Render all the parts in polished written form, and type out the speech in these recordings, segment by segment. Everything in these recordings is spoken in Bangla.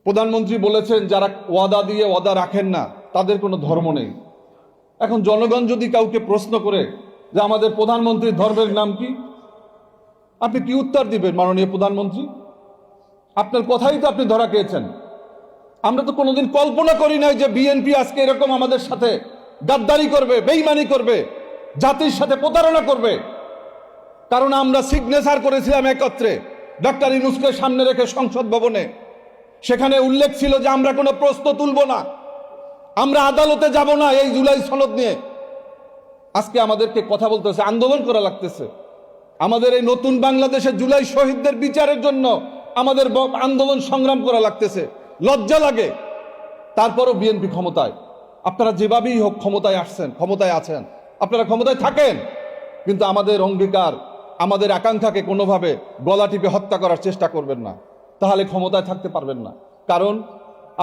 প্রধানমন্ত্রী বলেছেন যারা ওয়াদা দিয়ে ওয়াদা রাখেন না তাদের কোনো ধর্ম নেই। এখন জনগণ যদি কাউকে প্রশ্ন করে যে আমাদের প্রধানমন্ত্রীর ধর্মের নাম কি, আপনি কি উত্তর দিবেন মাননীয় প্রধানমন্ত্রী? আপনার কথাই তো আপনি ধরা খেয়েছেন। আমরা তো কোনোদিন কল্পনা করি নাই যে বিএনপি আজকে এরকম আমাদের সাথে গাদ্দারি করবে, বেইমানি করবে, জাতির সাথে প্রতারণা করবে। কারণ আমরা সিগনেচার করেছিলাম একত্রে ডক্টর ইউনূসকে সামনে রেখে সংসদ ভবনে। সেখানে উল্লেখ ছিল যে আমরা কোনো প্রশ্ন তুলব না, আমরা আদালতে যাব না এই জুলাই সনদ নিয়ে। আজকে আমাদেরকে কথা বলতেছে, আন্দোলন করা লাগতেছে। আমাদের এই নতুন বাংলাদেশে জুলাই শহীদদের বিচারের জন্য আমাদের আন্দোলন সংগ্রাম করা লাগতেছে। লজ্জা লাগে। তারপরও বিএনপি ক্ষমতায়। আপনারা যেভাবেই হোক ক্ষমতায় আসছেন, ক্ষমতায় আছেন, আপনারা ক্ষমতায় থাকেন, কিন্তু আমাদের অঙ্গীকার, আমাদের আকাঙ্ক্ষাকে কোনোভাবে গলা টিপে হত্যা করার চেষ্টা করবেন না, তাহলে ক্ষমতায় থাকতে পারবেন না। কারণ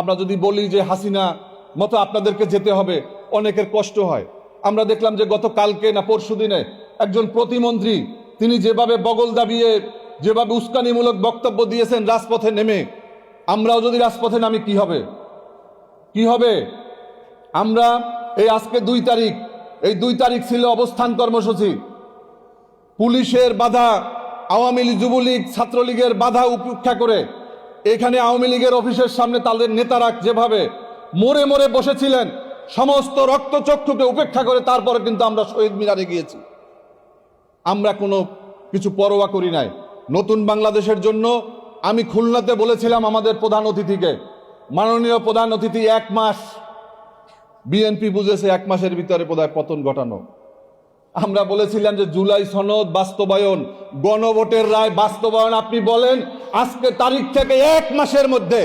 আমরা যদি বলি যে হাসিনা মতো আপনাদেরকে যেতে হবে, অনেকের কষ্ট হয়। আমরা দেখলাম যে গত কালকে না পরশু দিনে একজন প্রতিমন্ত্রী তিনি যেভাবে বগল দাবিয়ে যেভাবে উস্কানিমূলক বক্তব্য দিয়েছেন রাজপথে নেমে, আমরাও যদি রাজপথে নামি কি হবে? কি হবে? আমরা এই আজকে 2 তারিখ, এই 2 তারিখ ছিল অবস্থান কর্মসূচি। পুলিশের বাধা, আওয়ামী লীগ, যুবলীগ, ছাত্রলীগের বাধা উপেক্ষা করে এখানে আওয়ামী লীগের অফিসের সামনে তাদের নেতারা যেভাবে মরে মরে বসেছিলেন, সমস্ত রক্তচক্ষুকে উপেক্ষা করে তারপরে কিন্তু আমরা শহীদ মিনারে গিয়েছি। আমরা কোনো কিছু পরোয়া করি নাই। নতুন বাংলাদেশের জন্য আমি খুলনাতে বলেছিলাম আমাদের প্রধান অতিথিকে, মাননীয় প্রধান অতিথি 1 মাস, বিএনপি বুঝেছে 1 মাসের ভিতরে বোধহয় পতন ঘটানো। আমরা বলেছিলাম যে জুলাই সনদ বাস্তবায়ন, গণভোটের রায় বাস্তবায়ন, আপনি বলেন আজকে তারিখ থেকে 1 মাসের মধ্যে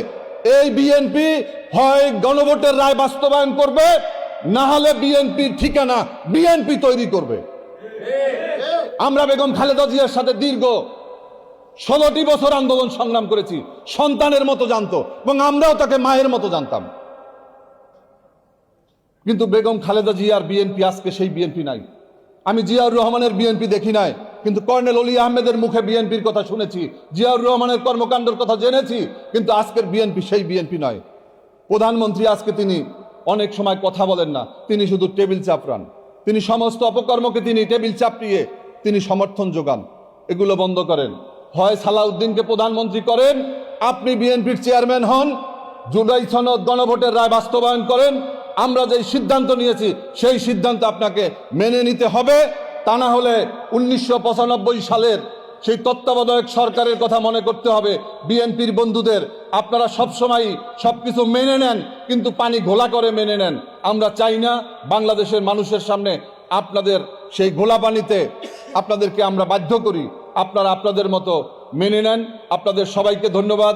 এই বিএনপি হয় গণভোটের রায় বাস্তবায়ন করবে, না হলে বিএনপির ঠিকানা বিএনপি তৈরি করবে। আমরা বেগম খালেদা জিয়ার সাথে দীর্ঘ 16টি বছর আন্দোলন সংগ্রাম করেছি, সন্তানের মতো জানতো এবং আমরাও তাকে মায়ের মতো জানতাম। কিন্তু বেগম খালেদা জিয়ার বিএনপি আজকে সেই বিএনপি নাই। আমি জিয়াউর রহমানের বিএনপি দেখি নাই, কিন্তু কর্নেল অলি আহমেদের মুখে বিএনপির কথা শুনেছি, জিয়াউর রহমানের কর্মকাণ্ডের কথা জেনেছি, কিন্তু আজকের বিএনপি সেই বিএনপি নয়। প্রধানমন্ত্রী আজকে তিনি অনেক সময় কথা বলেন না, তিনি শুধু টেবিল চাপড়ান। তিনি সমস্ত অপকর্মকে তিনি টেবিল চাপড়িয়ে তিনি সমর্থন যোগান। এগুলো বন্ধ করেন। হয় সালাউদ্দিনকে প্রধানমন্ত্রী করেন, আপনি বিএনপির চেয়ারম্যান হন, জুলাই সনদ গণভোটের রায় বাস্তবায়ন করেন। আমরা যে সিদ্ধান্ত নিয়েছি সেই সিদ্ধান্ত আপনাকে মেনে নিতে হবে। তা না হলে 1995 সালের সেই তত্ত্বাবধায়ক সরকারের কথা মনে করতে হবে। বিএনপির বন্ধুদের, আপনারা সবসময় সবকিছু মেনে নেন, কিন্তু পানি ঘোলা করে মেনে নেন। আমরা চাই না বাংলাদেশের মানুষের সামনে আপনাদের সেই ঘোলা পানিতে আপনাদেরকে আমরা বাধ্য করি। আপনারা আপনাদের মতো মেনে নেন। আপনাদের সবাইকে ধন্যবাদ।